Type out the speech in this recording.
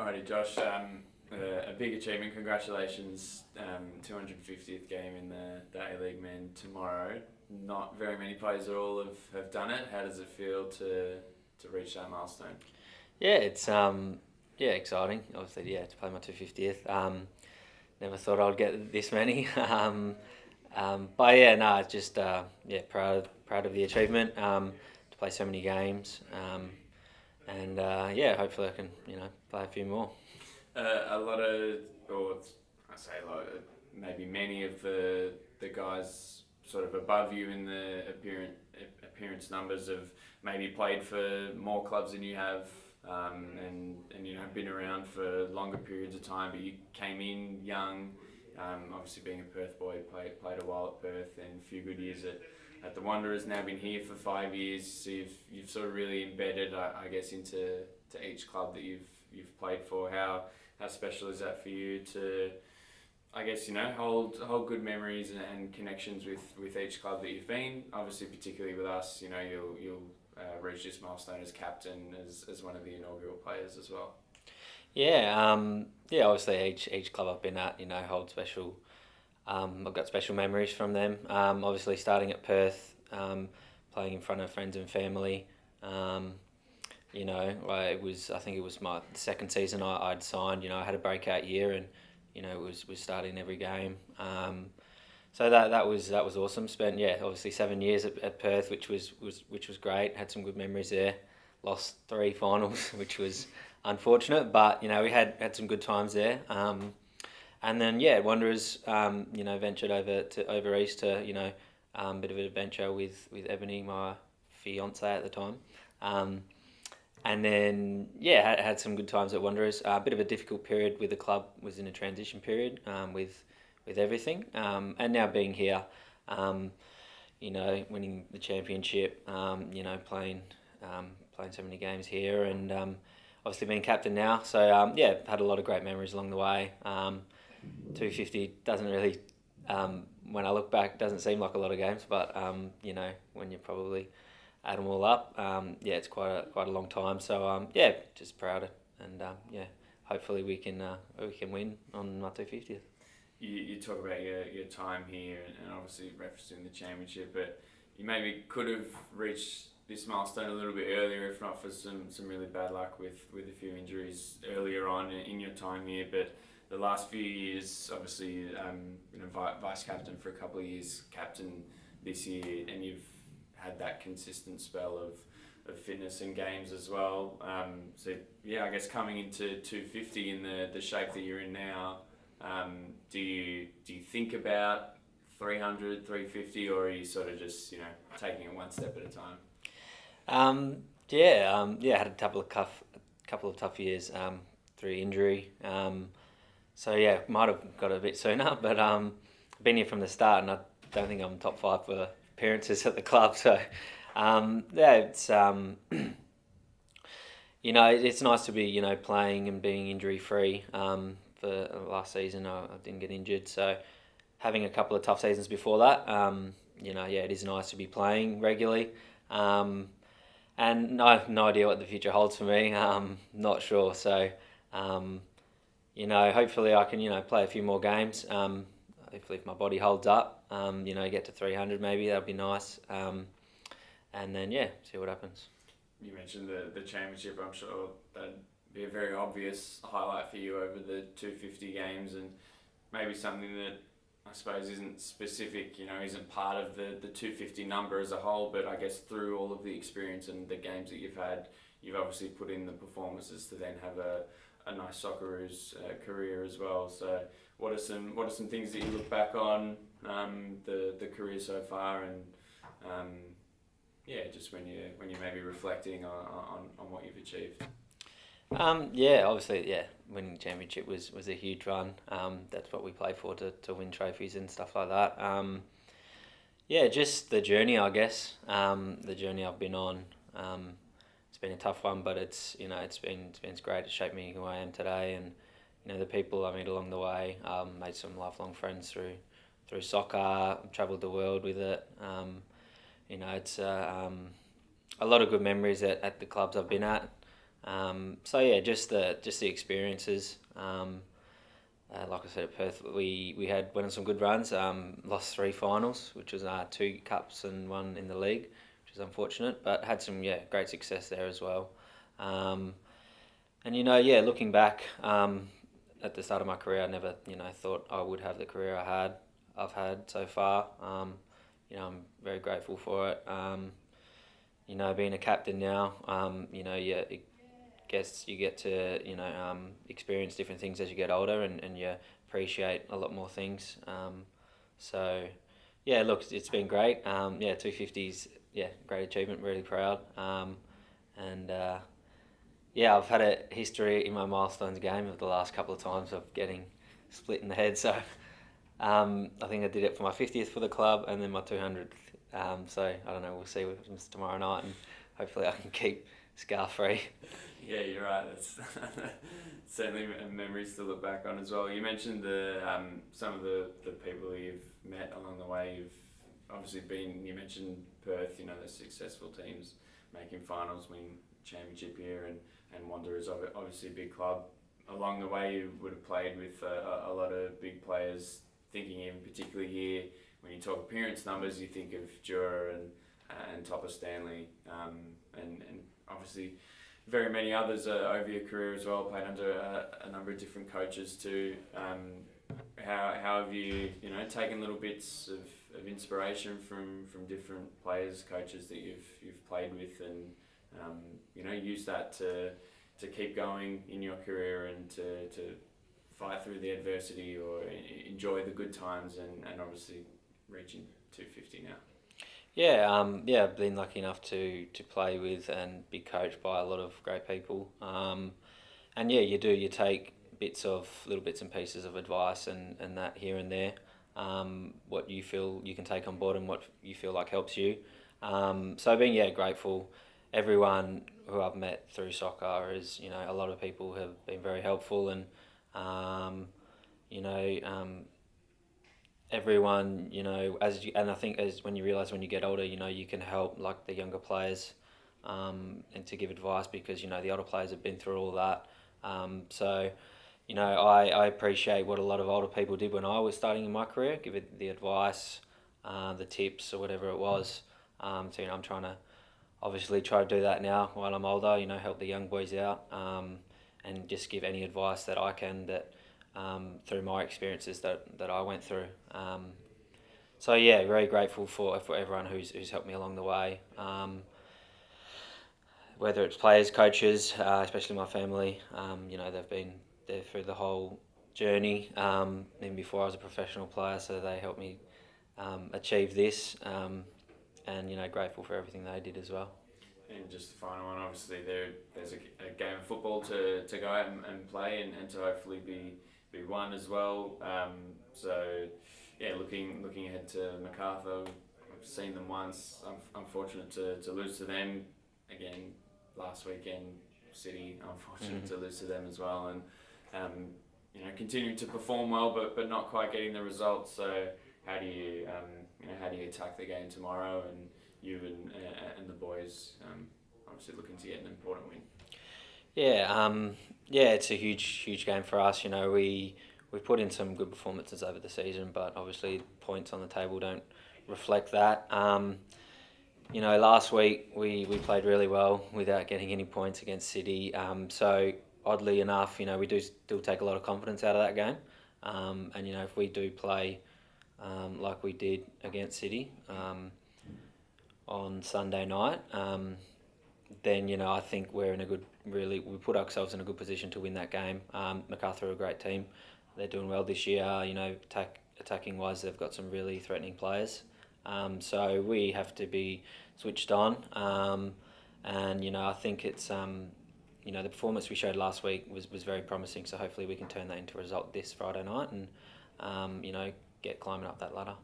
Alrighty, Josh. A big achievement. Congratulations. 250th game in the A-League men tomorrow. Not very many players at all have done it. How does it feel to reach that milestone? Yeah, it's exciting. Obviously, to play my 250th. Never thought I'd get this many. But yeah, no, it's just proud of the achievement. To play so many games. And hopefully I can play a few more. A lot of, or I say a lot, maybe many of the guys sort of above you in the appearance numbers have maybe played for more clubs than you have, and been around for longer periods of time. But you came in young, obviously being a Perth boy, played a while at Perth and a few good years at the Wanderers. Now been here for 5 years, so you've sort of really embedded, I guess, into each club that you've played for. How special is that for you to, I guess, hold good memories and connections with each club that you've been? Obviously, particularly with us, you'll reach this milestone as captain, as one of the inaugural players as well. Obviously each club I've been at, hold special. I've got special memories from them. Obviously starting at Perth, playing in front of friends and family. I think it was my second season I'd signed. I had a breakout year and was starting every game. So that was awesome. Spent obviously 7 years at Perth, which was great. Had some good memories there. Lost 3 finals, which was unfortunate, but we had some good times there. And then Wanderers ventured over east to bit of an adventure with Ebony, my fiance at the time. And then had some good times at Wanderers. A bit of a difficult period with the club, was in a transition period with everything. And now being here, winning the championship, playing so many games here, and obviously being captain now. So had a lot of great memories along the way. 250 doesn't really, when I look back, doesn't seem like a lot of games, but when you probably add them all up, it's quite a long time. So just proud, and hopefully we can win on my 250th. You talk about your time here, and obviously referencing the championship, but you maybe could have reached this milestone a little bit earlier, if not for some really bad luck with a few injuries earlier on in your time here. But the last few years, obviously, vice captain for a couple of years, captain this year, and you've had that consistent spell of fitness and games as well. I guess coming into 250 in the shape that you're in now, do you think about 300, 350, or are you sort of just taking it one step at a time? I had a couple of tough years through injury. Might have got it a bit sooner, but I've been here from the start, and I don't think I'm top 5 for appearances at the club. So it's it's nice to be playing and being injury free. For last season, I didn't get injured, so having a couple of tough seasons before that, it is nice to be playing regularly. And no idea what the future holds for me. Not sure. So, hopefully I can, play a few more games. Hopefully if my body holds up, get to 300 maybe, that'd be nice. And then, see what happens. You mentioned the championship. I'm sure that'd be a very obvious highlight for you over the 250 games, and maybe something that I suppose isn't specific, isn't part of the 250 number as a whole, but I guess through all of the experience and the games that you've had, you've obviously put in the performances to then have a nice Socceroos career as well. So what are some things that you look back on the career so far, and just when you're maybe reflecting on what you've achieved? Obviously, winning the championship was a huge run. That's what we play for, to win trophies and stuff like that. Just the journey, I guess. The journey I've been on. It's been a tough one, but it's been great. It's shaped me who I am today, and the people I meet along the way. Made some lifelong friends through soccer. Travelled the world with it. It's a lot of good memories at the clubs I've been at. So yeah, just the experiences. Like I said, at Perth, we went on some good runs. Lost 3 finals, which was 2 cups and 1 in the league, which is unfortunate, but had some great success there as well. And looking back at the start of my career, I never thought I would have the career I've had so far. I'm very grateful for it. Being a captain now, guess you get to experience different things as you get older, and you appreciate a lot more things. So yeah, look, it's been great. 250s, great achievement, really proud. And I've had a history in my milestones game of the last couple of times of getting split in the head. So I think I did it for my 50th for the club and then my 200th. So I don't know, we'll see what happens tomorrow night, and hopefully I can keep scar free. Yeah, you're right. That's certainly memories to look back on as well. You mentioned some of the people you've met along the way. You've obviously you mentioned Perth, the successful teams making finals, winning championship here, and Wanderers, obviously a big club. Along the way, you would have played with a lot of big players. Thinking in particular here, when you talk appearance numbers, you think of Jura and Topper Stanley, and obviously very many others over your career as well. Played under a number of different coaches too. How have you taken little bits of inspiration from different players, coaches that you've played with, and use that to keep going in your career and to fight through the adversity or enjoy the good times, and obviously reaching 250 now. I've been lucky enough to play with and be coached by a lot of great people. You take little bits and pieces of advice and that here and there, what you feel you can take on board and what you feel like helps you. So being grateful. Everyone who I've met through soccer is, a lot of people have been very helpful, and everyone, and I think as when you realise when you get older, you can help like the younger players, and to give advice because, the older players have been through all that. I appreciate what a lot of older people did when I was starting in my career, give it the advice, the tips or whatever it was. I'm trying to obviously try to do that now while I'm older, help the young boys out, and just give any advice that I can that through my experiences that I went through. Very grateful for everyone who's helped me along the way. Whether it's players, coaches, especially my family, they've been there through the whole journey, even before I was a professional player, so they helped me achieve this, and grateful for everything they did as well. And just the final one, obviously there's a game of football to go out and play and to hopefully be won as well. Looking ahead to Macarthur, I've seen them once. I'm fortunate to lose to them again last weekend. City, unfortunate to lose to them as well, and continuing to perform well, but not quite getting the results. So how do you attack the game tomorrow? And you and the boys obviously looking to get an important win. It's a huge game for us. We've put in some good performances over the season, but obviously points on the table don't reflect that. Last week we played really well without getting any points against City. So oddly enough, we do still take a lot of confidence out of that game. And if we do play like we did against City on Sunday night, then I think we're in we put ourselves in a good position to win that game. Macarthur are a great team. They're doing well this year. Attacking wise, they've got some really threatening players. So we have to be switched on. And I think it's the performance we showed last week was very promising. So hopefully we can turn that into a result this Friday night and get climbing up that ladder.